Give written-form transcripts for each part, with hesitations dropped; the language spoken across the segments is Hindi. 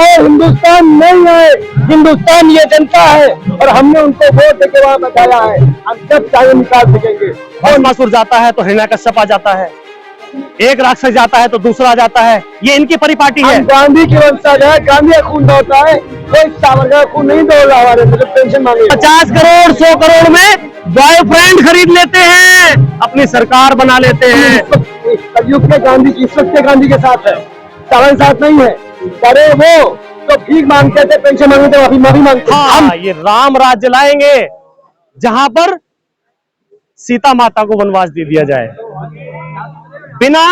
वो हिंदुस्तान नहीं है, हिंदुस्तान ये जनता है और हमने उनको वोट देके वहां बैठाया है। हम सब चाहे निकाल सकेंगे। और मसूर जाता है तो हिरण्यकश्यप आ जाता है, एक राक्षस जाता है तो दूसरा जाता है। ये इनकी परिपाटी है। गांधी की वंशज है, गांधी का खून दौड़ता है, कोई सावरकर का खून नहीं दौड़ रहा हमारे। मतलब पेंशन मांगे 50 करोड़ 100 करोड़ में बॉयफ्रेंड खरीद लेते हैं, अपनी सरकार बना लेते हैं। कलयुग में गांधी की, इस वक्त के गांधी के साथ है, सावन साथ नहीं है। करे वो तो भीख मांगते थे, पेंशन मांगते थे, माफी मांगते। हम ये राम राज्य लाएंगे जहां पर सीता माता को वनवास दे दिया जाए, बिना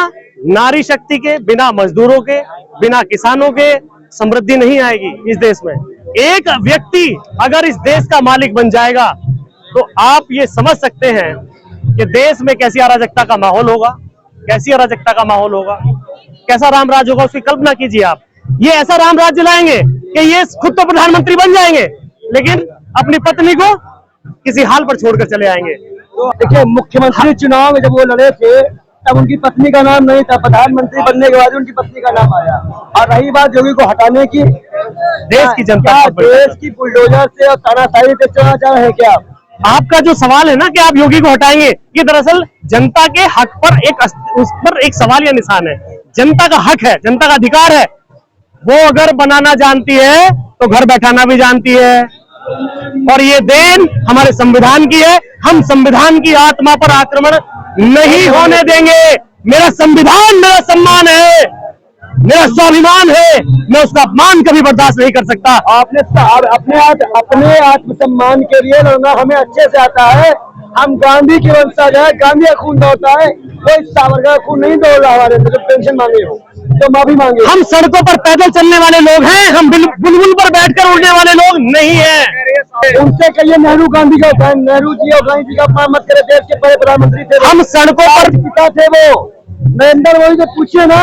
नारी शक्ति के, बिना मजदूरों के, बिना किसानों के समृद्धि नहीं आएगी इस देश में। एक व्यक्ति अगर इस देश का मालिक बन जाएगा तो आप ये समझ सकते हैं कि देश में कैसी अराजकता का माहौल होगा, कैसी अराजकता का माहौल होगा, कैसा राम राज होगा, उसकी कल्पना कीजिए आप। ये ऐसा राम राज्य लाएंगे कि ये खुद तो प्रधानमंत्री बन जाएंगे लेकिन अपनी पत्नी को किसी हाल पर छोड़कर चले आएंगे। तो देखिए, मुख्यमंत्री चुनाव में जब वो लड़े थे तब उनकी पत्नी का नाम नहीं था, प्रधानमंत्री बनने के बाद उनकी पत्नी का नाम आया। और रही बात योगी को हटाने की, देश की जनता, देश की बुलडोजर से और तानाशाही से चलना चाह रहे हैं क्या आप? आपका जो सवाल है ना कि आप योगी को हटाएंगे, ये दरअसल जनता के हक पर उस पर एक सवाल या निशान है। जनता का हक है, जनता का अधिकार है। वो अगर बनाना जानती है तो घर बैठाना भी जानती है। और ये देन हमारे संविधान की है। हम संविधान की आत्मा पर आक्रमण नहीं होने देंगे। मेरा संविधान मेरा सम्मान है, मेरा स्वाभिमान है, मैं उसका अपमान कभी बर्दाश्त नहीं कर सकता। अपने आत्मसम्मान के लिए लड़ना हमें अच्छे से आता है। हम गांधी की वंशज है, गांधी का खून दौड़ता है, कोई सावरकर का खून नहीं दौड़ रहा हमारे। मतलब पेंशन मांगे हो तो माफी मांगे। हम सड़कों पर पैदल चलने वाले लोग हैं, हम बुलबुल पर बैठकर उड़ने वाले लोग नहीं हैं। उनसे कहिए नेहरू गांधी का, नेहरू जी और गांधी जी का अपमान मत करे, देश के बड़े प्रधानमंत्री थे। हम सड़कों पर पिता थे वो, नरेंद्र मोदी से पूछिए ना।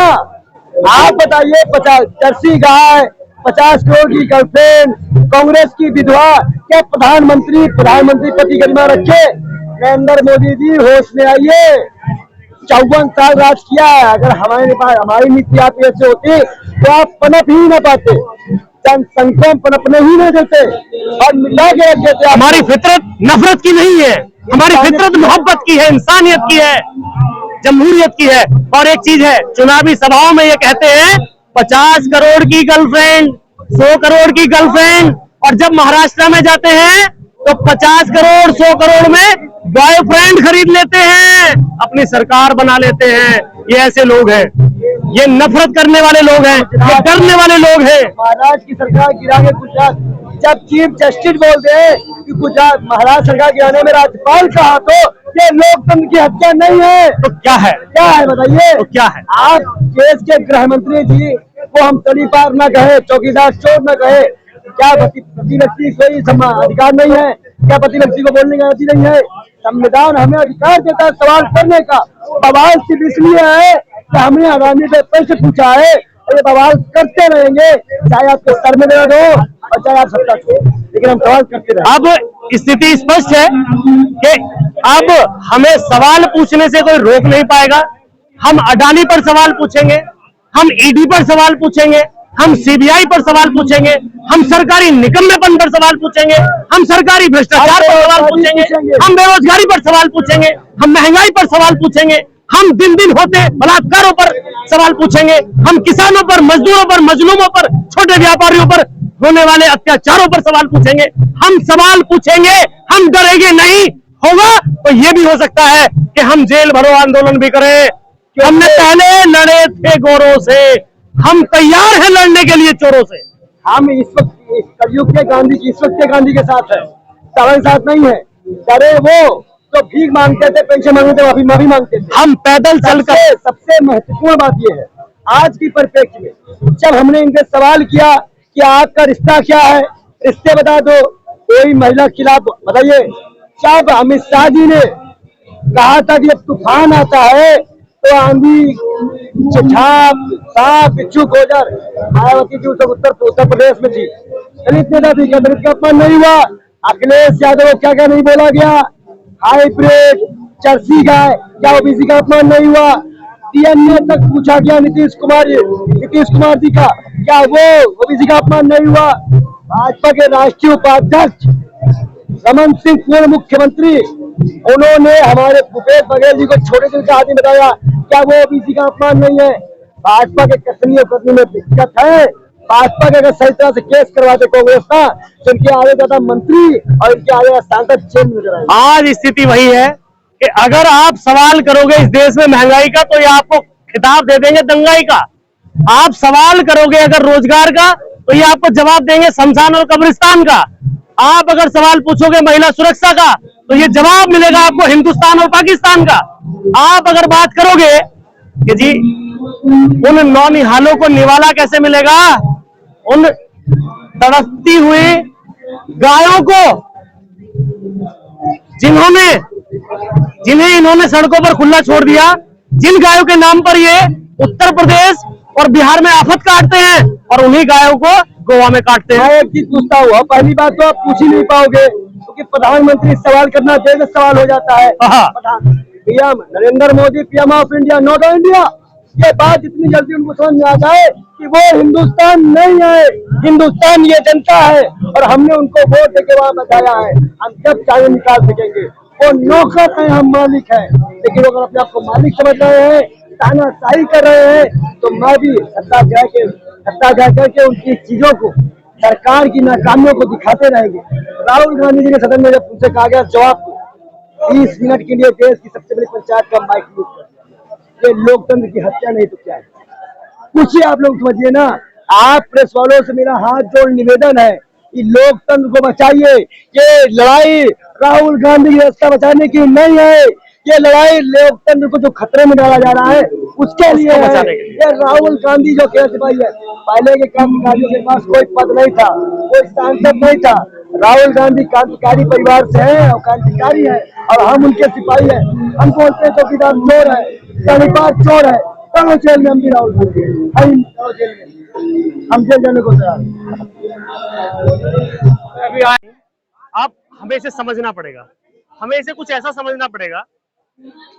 आप बताइए, 50 जर्सी गाय, 50 करोड़ की गर्लफ्रेंड, कांग्रेस की विधवा, क्या प्रधानमंत्री पति गरिमा रखे? नरेंद्र मोदी जी होश में आइए, 54 साल राज किया है। अगर हमारी नीति आप ऐसे होती तो आप पनप ही न पाते, जनसंख्या पनपने ही नहीं देते और मिटा के रख देते। हमारी फितरत नफरत की नहीं है, हमारी फितरत मोहब्बत की है, इंसानियत की है, जमहूरियत की है। और एक चीज है, चुनावी सभाओं में ये कहते हैं 50 करोड़ की गर्लफ्रेंड, 100 करोड़ की गर्लफ्रेंड, और जब महाराष्ट्र में जाते हैं तो 50 करोड़ 100 करोड़ में बॉयफ्रेंड खरीद लेते हैं, अपनी सरकार बना लेते हैं। ये ऐसे लोग हैं, ये नफरत करने वाले लोग हैं, ये डरने वाले लोग हैं। महाराष्ट्र की सरकार गिरा के गुजरात, जब चीफ जस्टिस बोल दे कि गुजरात महाराष्ट्र सरकार गिराने में राज्यपाल का हाथ हो, ये लोकतंत्र की हत्या नहीं है तो क्या है? क्या है बताइए? तो क्या है? आप देश के गृह मंत्री जी को हम तड़ीपार न कहे, चौकीदार चोर न कहे, क्या प्रतिलक्षी कोई अधिकार नहीं है? क्या प्रतिलक्षी को बोलने का अधिकार नहीं है? संविधान हमें अधिकार देता है सवाल करने का। बवाल सिर्फ इसलिए है कि हमने आगामी पे पैसे पूछा है, और ये बवाल करते रहेंगे, चाहे आपके सर में दर्द हो और चाहे आप सत्ता छोड़ो, लेकिन हम सवाल करते रहेंगे। अब स्थिति स्पष्ट है कि अब हमें सवाल पूछने से कोई रोक नहीं पाएगा। हम अडानी पर सवाल पूछेंगे, हम ईडी पर सवाल पूछेंगे, हम सीबीआई पर सवाल पूछेंगे, हम सरकारी निकम्मेपन पर सवाल पूछेंगे, हम सरकारी भ्रष्टाचार पर सवाल पूछेंगे, हम बेरोजगारी पर सवाल पूछेंगे, हम महंगाई पर सवाल पूछेंगे, हम दिन दिन होते बलात्कारों पर सवाल पूछेंगे, हम किसानों पर, मजदूरों पर, मजलूमों पर, छोटे व्यापारियों पर होने वाले अत्याचारों पर सवाल पूछेंगे। हम सवाल पूछेंगे, हम डरेंगे नहीं। होगा तो ये भी हो सकता है कि हम जेल भरो आंदोलन भी करें। हमने पहले लड़े थे गोरों से, हम तैयार हैं लड़ने के लिए चोरों से। हम इस वक्त कलयुग के गांधी की, इस वक्त के गांधी के साथ है, सावन साथ नहीं है। डरे वो तो भीख मांगते थे, पेंशन मांगते थे, माफी मांगते थे। हम पैदल चलकर, सबसे महत्वपूर्ण बात यह है आज की परिप्रेक्ष्य में, जब हमने इनसे सवाल किया कि आपका रिश्ता क्या है, रिश्ते बता दो, कोई महिला के खिलाफ बताइए। जब अमित शाह जी ने कहा था कि जब तूफान आता है तो आंधी, छाप, सांप, बिच्छू, गोजर, मायावती जी उत्तर प्रदेश में थी, दलित नेता थी, क्या दलित का अपमान नहीं हुआ? अखिलेश यादव को क्या क्या नहीं बोला गया? हाईब्रिड, जर्सी गाय, क्या ओबीसी का अपमान नहीं हुआ? डीएनए तक पूछा गया नीतीश कुमार जी का, क्या वो ओबीसी का अपमान नहीं हुआ? भाजपा के राष्ट्रीय उपाध्यक्ष रमन सिंह, पूर्व मुख्यमंत्री, उन्होंने हमारे भूपेश बघेल जी को छोटे दिल का आदमी बताया, क्या वो ओबीसी का अपमान नहीं है? भाजपा के कसनी और करनी में दिक्कत है। भाजपा के अगर सही तरह से केस करवाते कांग्रेस का, तो इनके आगे ज्यादा मंत्री और इनके आगे सांसद चेंज नजर आएंगे। आज स्थिति वही है कि अगर आप सवाल करोगे इस देश में महंगाई का, तो ये आपको खिताब दे देंगे दंगाई का। आप सवाल करोगे अगर रोजगार का, तो ये आपको जवाब देंगे शमशान और कब्रिस्तान का। आप अगर सवाल पूछोगे महिला सुरक्षा का, तो ये जवाब मिलेगा आपको हिंदुस्तान और पाकिस्तान का। आप अगर बात करोगे कि जी उन नौनिहालों को निवाला कैसे मिलेगा, उन तड़पती हुई गायों को जिन्हें इन्होंने सड़कों पर खुला छोड़ दिया, जिन गायों के नाम पर ये उत्तर प्रदेश और बिहार में आफत काटते हैं, और उन्हीं गायों को गोवा में काटते हैं। एक चीज पूछता हुआ, पहली बात तो आप पूछ ही नहीं पाओगे, क्योंकि प्रधानमंत्री सवाल करना देश सवाल हो जाता है। PM Narendra Modi, PM of India, not of India, ये बात इतनी जल्दी उनको समझ में आ जाए कि वो हिंदुस्तान नहीं है, हिंदुस्तान ये जनता है, और हमने उनको वोट देके वहां बताया है। हम जब चाहे निकाल सकेंगे, वो नौकर है, हम मालिक है। लेकिन अगर अपने आप को मालिक समझ रहे हैं, तानाशाही कर रहे हैं, तो मैं भी सत्ताग्रह करके उनकी चीजों को, सरकार की नाकामियों को दिखाते रहेंगे। राहुल गांधी जी के सदन में जब उनसे कहा गया जवाब दो, 30 मिनट के लिए देश की सबसे बड़ी पंचायत का माइक यूज कर दिया। ये लोकतंत्र की हत्या नहीं तो क्या है? पूछिए, आप लोग समझिए ना। आप प्रेस वालों से मेरा हाथ जोड़ निवेदन है कि लोकतंत्र को बचाइए। ये लड़ाई राहुल गांधी की रास्ता बचाने की नहीं है, ये लड़ाई लोकतंत्र को जो खतरे में डाला जा रहा है उसके लिए है। ये राहुल गांधी जो खेल सिपाही है, पहले के क्रांतिकारियों के पास कोई पद नहीं था, कोई सांसद नहीं था। राहुल गांधी क्रांतिकारी परिवार से है और क्रांतिकारी है, और हम उनके सिपाही हैं। हम बोलते हैं चौकीदार चोर है, तड़ीपार चोर है, तो जेल में हम भी राहुल गांधी हम जेल जाने को तैयार। आप हमें इसे समझना पड़ेगा, हमें इसे कुछ ऐसा समझना पड़ेगा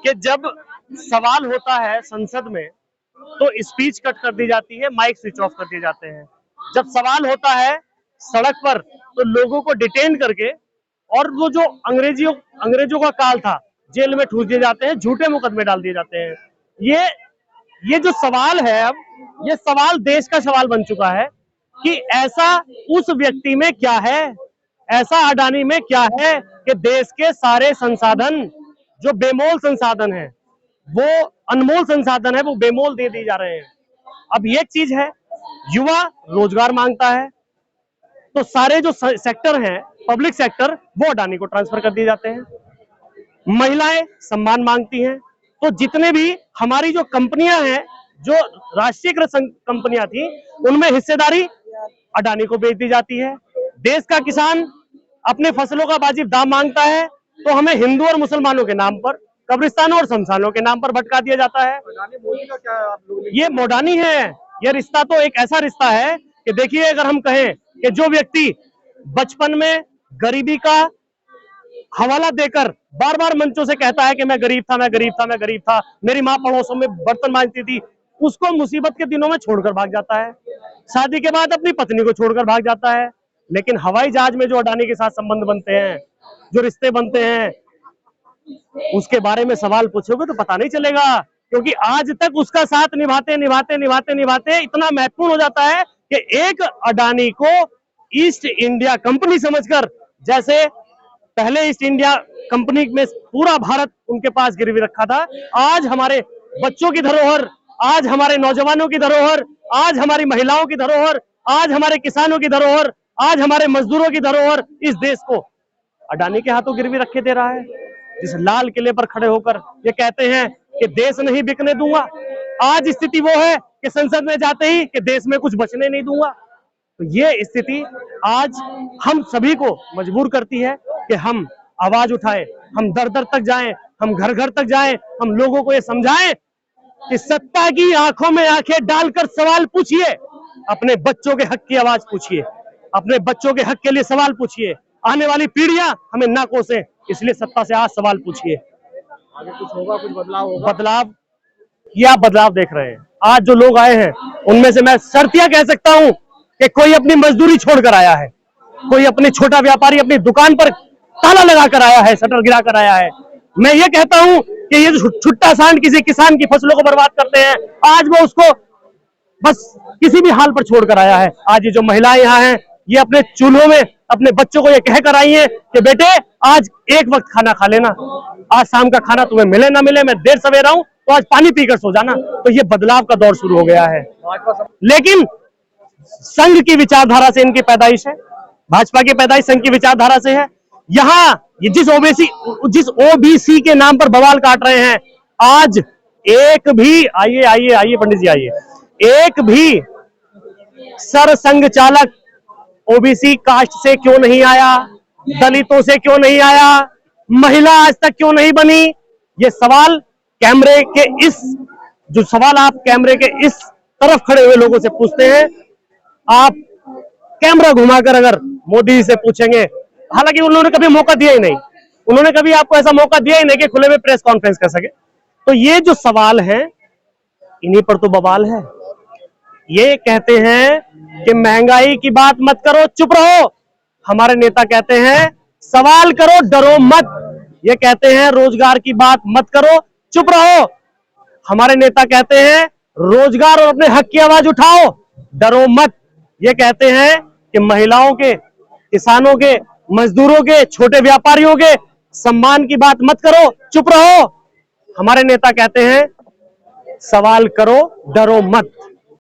कि जब सवाल होता है संसद में, तो स्पीच कट कर दी जाती है, माइक स्विच ऑफ कर दिए जाते हैं। जब सवाल होता है सड़क पर, तो लोगों को डिटेन करके, और वो जो अंग्रेजों का काल था, जेल में ठूस दिए जाते हैं, झूठे मुकदमे डाल दिए जाते हैं। ये जो सवाल है, अब ये सवाल देश का सवाल बन चुका है कि ऐसा उस व्यक्ति में क्या है, ऐसा अडानी में क्या है कि देश के सारे संसाधन, जो बेमोल संसाधन है, वो अनमोल संसाधन है, वो बेमोल दे दिए जा रहे हैं। अब ये चीज है, युवा रोजगार मांगता है, तो सारे जो सेक्टर हैं, पब्लिक सेक्टर, वो अडानी को ट्रांसफर कर दिए जाते हैं। महिलाएं सम्मान मांगती हैं, तो जितने भी हमारी जो कंपनियां हैं, जो राष्ट्रीयकृत कंपनियां थी, उनमें हिस्सेदारी अडानी को बेच दी जाती है। देश का किसान अपने फसलों का वाजिब दाम मांगता है, तो हमें हिंदू और मुसलमानों के नाम पर, कब्रिस्तानों और शमशानों के नाम पर भटका दिया जाता है। ये मोडानी है। यह रिश्ता तो एक ऐसा रिश्ता है कि देखिए, अगर हम कहें कि जो व्यक्ति बचपन में गरीबी का हवाला देकर बार बार मंचों से कहता है कि मैं गरीब था, मैं गरीब था, मैं गरीब था, मेरी माँ पड़ोसों में बर्तन मांजती थी, उसको मुसीबत के दिनों में छोड़कर भाग जाता है, शादी के बाद अपनी पत्नी को छोड़कर भाग जाता है। लेकिन हवाई जहाज में जो अडानी के साथ संबंध बनते हैं, जो रिश्ते बनते हैं, उसके बारे में सवाल पूछोगे तो पता नहीं चलेगा, क्योंकि आज तक उसका साथ निभाते निभाते निभाते निभाते इतना महत्वपूर्ण हो जाता है कि एक अडानी को ईस्ट इंडिया कंपनी समझकर, जैसे पहले ईस्ट इंडिया कंपनी में पूरा भारत उनके पास गिरवी रखा था, आज हमारे बच्चों की धरोहर, आज हमारे नौजवानों की धरोहर, आज हमारी महिलाओं की धरोहर, आज हमारे किसानों की धरोहर, आज हमारे मजदूरों की धरोहर, इस देश को अडानी के हाथों गिरवी रखे दे रहा है। जिस लाल किले पर खड़े होकर ये कहते हैं कि देश नहीं बिकने दूंगा, आज स्थिति वो है कि संसद में जाते ही कि देश में कुछ बचने नहीं दूंगा। तो ये स्थिति आज हम सभी को मजबूर करती है कि हम आवाज उठाएं, हम दर दर तक जाएं, हम घर घर तक जाएं, हम लोगों को ये समझाएं कि सत्ता की आंखों में आंखें डालकर सवाल पूछिए, अपने बच्चों के हक की आवाज पूछिए, अपने बच्चों के हक के लिए सवाल पूछिए। आने वाली पीढ़ियां हमें ना कोसें, इसलिए सत्ता से आज सवाल पूछिए। आगे कुछ होगा, कुछ बदलाव होगा। बदलाव ये आप बदलाव देख रहे हैं। आज जो लोग आए हैं उनमें से मैं शर्तिया कह सकता हूं कि कोई अपनी मजदूरी छोड़कर आया है, कोई अपने छोटा व्यापारी अपनी दुकान पर ताला लगाकर आया है, शटर गिराकर आया है। मैं ये कहता हूं कि ये जो छुट्टा सांड किसी किसान की फसलों को बर्बाद करते हैं, आज वो उसको बस किसी भी हाल पर छोड़कर आया है। आज ये जो महिलाएं यहाँ हैं, ये अपने चूल्हों में अपने बच्चों को ये कहकर आई हैं कि बेटे आज एक वक्त खाना खा लेना, आज शाम का खाना तुम्हें मिले ना मिले, मैं देर सवेरा हूं तो आज पानी पीकर सो जाना। तो ये बदलाव का दौर शुरू हो गया है। लेकिन संघ की विचारधारा से इनकी पैदाइश है, भाजपा की पैदाइश संघ की विचारधारा से है। यहाँ ये जिस ओबीसी के नाम पर बवाल काट रहे हैं, आज एक भी आइए आइए आइए पंडित जी आइए, एक भी सरसंघ चालक ओबीसी कास्ट से क्यों नहीं आया, दलितों से क्यों नहीं आया, महिला आज तक क्यों नहीं बनी? ये सवाल कैमरे के जो सवाल आप कैमरे के इस तरफ खड़े हुए लोगों से पूछते हैं, आप कैमरा घुमाकर अगर मोदी से पूछेंगे, हालांकि उन्होंने कभी मौका दिया ही नहीं, उन्होंने कभी आपको ऐसा मौका दिया ही नहीं कि खुले में प्रेस कॉन्फ्रेंस कर सके। तो ये जो सवाल है इन्हीं पर तो बवाल है। ये कहते हैं कि महंगाई की बात मत करो, चुप रहो। हमारे नेता कहते हैं सवाल करो, डरो मत। ये कहते हैं रोजगार की बात मत करो, चुप रहो। हमारे नेता कहते हैं रोजगार और अपने हक की आवाज उठाओ, डरो मत। ये कहते हैं कि महिलाओं के, किसानों के, मजदूरों के, छोटे व्यापारियों के सम्मान की बात मत करो, चुप रहो। हमारे नेता कहते हैं सवाल करो, डरो मत।